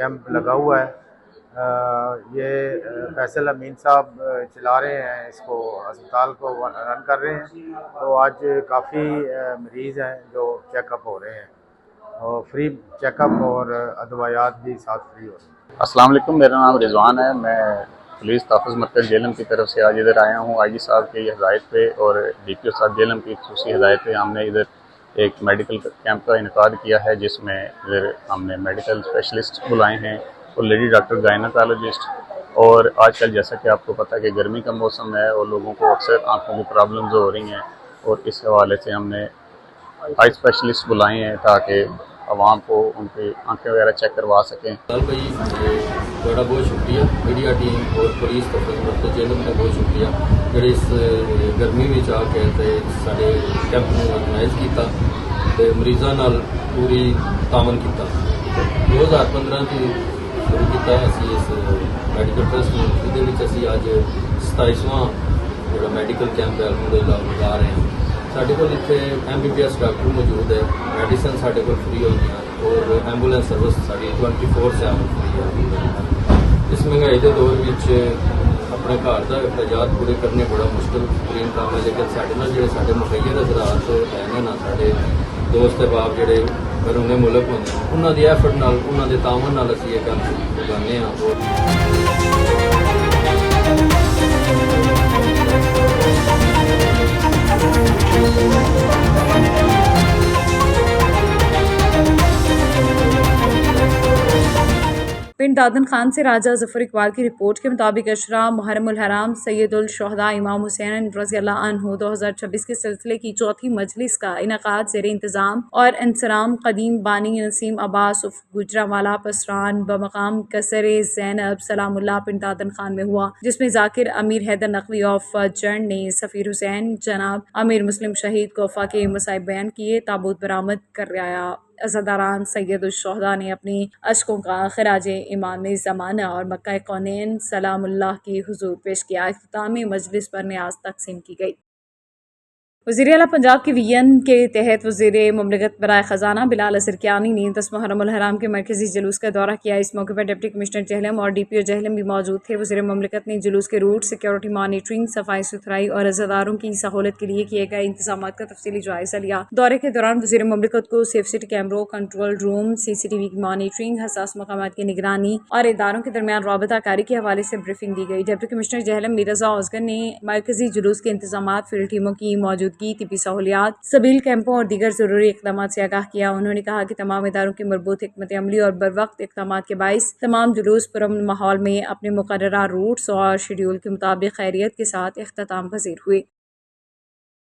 Camp لگا ہوا ہے. یہ فیصل امین صاحب چلا رہے ہیں اس کو, اسپتال کو رن کر رہے ہیں. تو آج کافی مریض ہیں جو چیک اپ ہو رہے ہیں, اور فری چیک اپ اور ادویات بھی ساتھ فری ہو رہے ہیں. السلام علیکم, میرا نام رضوان ہے. میں پولیس تحفظ مرکز جیلم کی طرف سے آج ادھر آیا ہوں. آئی جی صاحب کی ہدایت پہ اور ڈی پی او صاحب جیلم کی خصوصی ہدایت پہ ہم نے ادھر ایک میڈیکل کیمپ کا انعقاد کیا ہے, جس میں ادھر ہم نے میڈیکل اسپیشلسٹ بلائے ہیں اور لیڈی ڈاکٹر گائنیکالوجسٹ. اور آج کل جیسا کہ آپ کو پتہ ہے کہ گرمی کا موسم ہے اور لوگوں کو اکثر آنکھوں کی پرابلمز ہو رہی ہیں, اور اس حوالے سے ہم نے آئی اسپیشلسٹ بلائے ہیں تاکہ عوام کو ان کی آنکھیں وغیرہ چیک کروا سکیں. بھائی بڑا بہت شکریہ میڈیا ٹیم اور پولیس تحفظ مرکز جیلم کا بہت شکریہ جڑے اس گرمی میں آ کے سارے کیمپ میں آرگنائز کیتا تے مریضاں نال پوری تعاون کیتا. 2015 کی شروع کیتا اسی اس میڈیکل ٹرسٹ میں, جہدے وچ اسی اج 27واں جڑا میڈیکل کیمپ ہے الحمدللہ لگا رہے ہیں. سارے کو اتنے MBBS ڈاکٹر موجود ہے, میڈیسن سارے کو فری ہوئی ہیں, اور ایمبولینس سروس ساری 24/7 فری ہے. اس مہنگائی کے دور میں اپنے گھر کا اخراجات پورے کرنے بڑا مشکل ترین کام ہے, لیکن سارے نال جڑے سارے مخیر حضرات ہیں نا, سارے دوست احباب جڑے بیرون ملک ہوتے ہیں, انہوں کی ایفرٹ نال انہوں کے تعاون نال اسی یہ کام لگانے ہیں. پنڈ دادن خان سے راجہ ظفر اقبال کی رپورٹ کے مطابق اشرا محرم الحرام سید الشہداء امام حسین رضی اللہ عنہ 2026 کے سلسلے کی چوتھی مجلس کا انعقاد زیر انتظام اور انصرام قدیم بانی نسیم عباس اف گجرانوالہ پسران بمقام قصر زینب سلام اللہ پنڈ دادن خان میں ہوا, جس میں ذاکر امیر حیدر نقوی آف جنڈ نے سفیر حسین جناب امیر مسلم شہید کوفہ کے مصائب بیان کیے. تابوت برآمد کرایا. عزاداران سید الشہداء نے اپنی اشکوں کا خراج امام زمانہ اور مکہ کونین سلام اللہ کی حضور پیش کیا. اختتامی مجلس پر نیاز تقسیم کی گئی. وزیر اعلیٰ پنجاب کے وی این کے تحت وزیر مملکت برائے خزانہ بلال اظہر کیانی نے 10 محرم الحرام کے مرکزی جلوس کا دورہ کیا. اس موقع پر ڈپٹی کمشنر جہلم اور ڈی پی او جہلم بھی موجود تھے. وزیر مملکت نے جلوس کے روٹ سیکیورٹی مانیٹرنگ صفائی ستھرائی اور عزاداروں کی سہولت کے لیے کیے گئے انتظامات کا تفصیلی جائزہ لیا. دورے کے دوران وزیر مملکت کو سیف سٹی کیمروں کنٹرول روم CCTV کی مانیٹرنگ حساس مقامات کی نگرانی اور اداروں کے درمیان رابطہ کاری کے حوالے سے بریفنگ دی گئی. ڈپٹی کمشنر جہلم میرزا ازگر نے مرکزی جلوس کے انتظامات فیلڈ ٹیموں کی موجودگی طبی سہولیات سبیل کیمپوں اور دیگر ضروری اقدامات سے آگاہ کیا. انہوں نے کہا کہ تمام اداروں کی مربوط حکمت عملی اور بروقت اقدامات کے باعث تمام جلوس پرامن ماحول میں اپنے مقررہ روٹس اور شیڈول کے مطابق خیریت کے ساتھ اختتام پذیر ہوئے.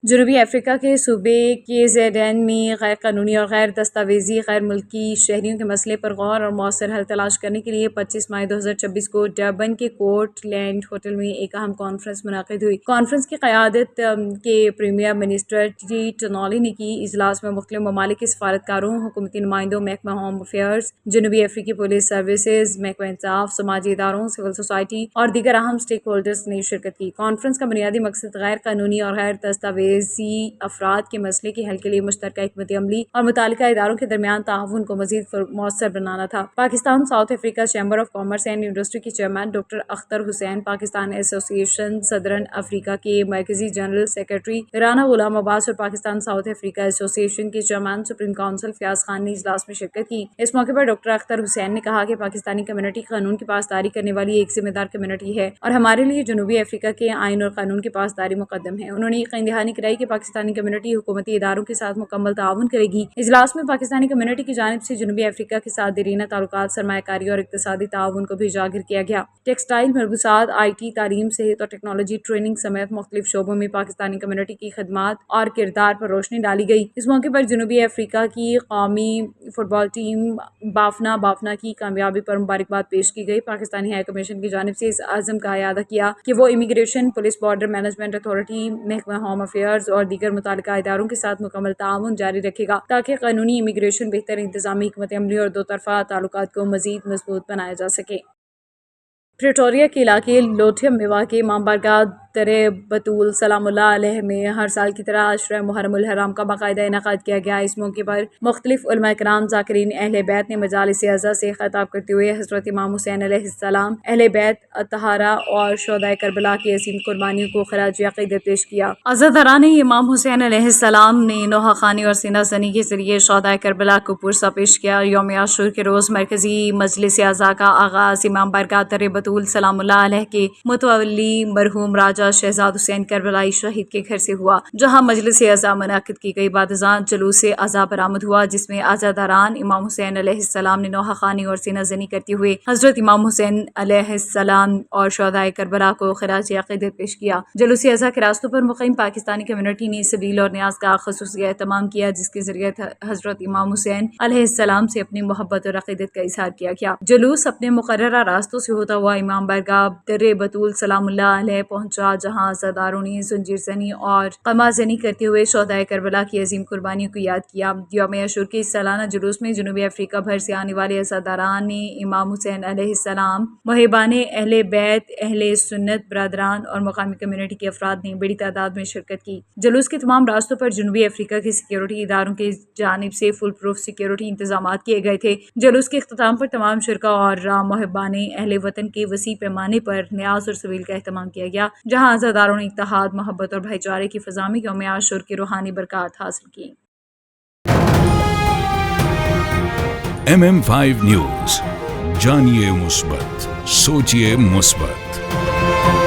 جنوبی افریقہ کے صوبے KZN میں غیر قانونی اور غیر دستاویزی غیر ملکی شہریوں کے مسئلے پر غور اور مؤثر حل تلاش کرنے کے لیے 25 مئی 2026 کو ڈربن کے کورٹ لینڈ ہوٹل میں ایک اہم کانفرنس منعقد ہوئی. کانفرنس کی قیادت کے پریمیئر منسٹر ٹی ٹنالی نے کی. اجلاس میں مختلف ممالک کے سفارتکاروں, حکومتی نمائندوں, محکمہ ہوم افیئرز, جنوبی افریقی پولیس سروسز, محکمہ انصاف, سماجی اداروں, سول سوسائٹی اور دیگر اہم اسٹیک ہولڈرز نے شرکت کی. کانفرنس کا بنیادی مقصد غیر قانونی اور غیر دستاویزی افراد کے مسئلے کے حل کے لیے مشترکہ حکمت عملی اور متعلقہ اداروں کے درمیان تعاون کو مزید مؤثر بنانا تھا. Pakistan South Africa chamber of commerce and industry کے چیئرمین ڈاکٹر اختر حسین, پاکستان ایسوسی ایشن صدرن افریقہ کے مرکزی جنرل سیکرٹری رانا غلام عباس اور Pakistan South Africa association کے chairman supreme council Fayaz Khan نے اجلاس میں شرکت کی. اس موقع پر ڈاکٹر اختر حسین نے کہا کہ پاکستانی کمیونٹی قانون کی پاسداری کرنے والی ایک ذمہ دار کمیونٹی ہے اور ہمارے لیے جنوبی افریقہ کے آئین اور قانون کی پاسداری مقدم ہے. انہوں نے یقین دہانی کرائی کہ پاکستانی کمیونٹی حکومتی اداروں کے ساتھ مکمل تعاون کرے گی. اجلاس میں پاکستانی کمیونٹی کی جانب سے جنوبی افریقہ کے ساتھ دیرینہ تعلقات, سرمایہ کاری اور اقتصادی تعاون کو بھی اجاگر کیا گیا. ٹیکسٹائل, ملبوسات, IT, تعلیم, صحت اور ٹیکنالوجی ٹریننگ سمیت مختلف شعبوں میں پاکستانی کمیونٹی کی خدمات اور کردار پر روشنی ڈالی گئی. اس موقع پر جنوبی افریقہ کی قومی فٹ بال ٹیم بافنا کی کامیابی پر مبارکباد پیش کی گئی. پاکستانی ہائی کمیشن کی جانب سے اس عزم کا اعادہ کیا کہ وہ immigration, police, border management authority, محکمہ ہوم افیئرز اور دیگر متعلقہ اداروں کے ساتھ مکمل تعاون جاری رکھے گا تاکہ قانونی امیگریشن, بہتر انتظامی حکمت عملی اور دو طرفہ تعلقات کو مزید مضبوط بنایا جا سکے. پریٹوریا کے علاقے لوتھیم میں واقع امام بارگاہ در بطول سلام اللہ علیہ میں ہر سال کی طرح عشرہ محرم الحرام کا باقاعدہ انعقاد کیا گیا۔ اس موقع پر مختلف علماء کرام، ذاکرین اہل بیت نے مجالس اعزا سے خطاب کرتے ہوئے حضرت امام حسین علیہ السلام، اہل بیت الطہارہ اور شہدائے کربلا کی عظیم قربانیوں کو خراج عقیدت پیش کیا۔ عزاداران امام حسین علیہ السلام نے نوحہ خوانی اور سینہ زنی کے ذریعے شہدائے کربلا کو پرسہ پیش کیا۔ یوم عاشور کے روز مرکزی مجلس اعزا کا آغاز امام بارگاہ در بطول سلام اللہ علیہ کے متولی مرحوم راجہ شہزاد حسین کربلائی شہید کے گھر سے ہوا، جہاں مجلس اعزا منعقد کی گئی۔ بعد ازاں جلوس عزا برآمد ہوا، جس میں عزاداران امام حسین علیہ السلام نے نوحہ خوانی اور سینہ زنی کرتے ہوئے حضرت امام حسین علیہ السلام اور شہدائے کربلا کو خراج عقیدت پیش کیا۔ جلوس عزا کے راستوں پر مقیم پاکستانی کمیونٹی نے سبیل اور نیاز کا خصوصی اہتمام کیا، جس کے ذریعے حضرت امام حسین علیہ السلام سے اپنی محبت اور عقیدت کا اظہار کیا گیا۔ جلوس اپنے مقررہ راستوں سے ہوتا ہوا امام بارگاہ در بطول سلام اللہ علیہ پہنچا، جہاں عزاداروں نے زنجیر زنی اور قمع زنی کرتے ہوئے شہدائے کربلا کی عظیم قربانیوں کو یاد کیا۔ یوم عاشور کے اس سالانہ جلوس میں جنوبی افریقہ بھر سے آنے والے عزاداران امام حسین علیہ السلام، محبان اہل بیت، اہل سنت برادران اور مقامی کمیونٹی کے افراد نے بڑی تعداد میں شرکت کی۔ جلوس کے تمام راستوں پر جنوبی افریقہ کے سیکیورٹی اداروں کی جانب سے فل پروف سیکیورٹی انتظامات کیے گئے تھے۔ جلوس کے اختتام پر تمام شرکاء اور محبان اہل وطن کے وسیع پیمانے پر نیاز اور سبیل کا اہتمام کیا گیا، جہاں عزاداروں نے اتحاد، محبت اور بھائی چارے کی فضا میں یوم عاشور کی روحانی برکات حاصل کی۔ MM5 نیوز، جانیے مثبت، سوچیے مثبت۔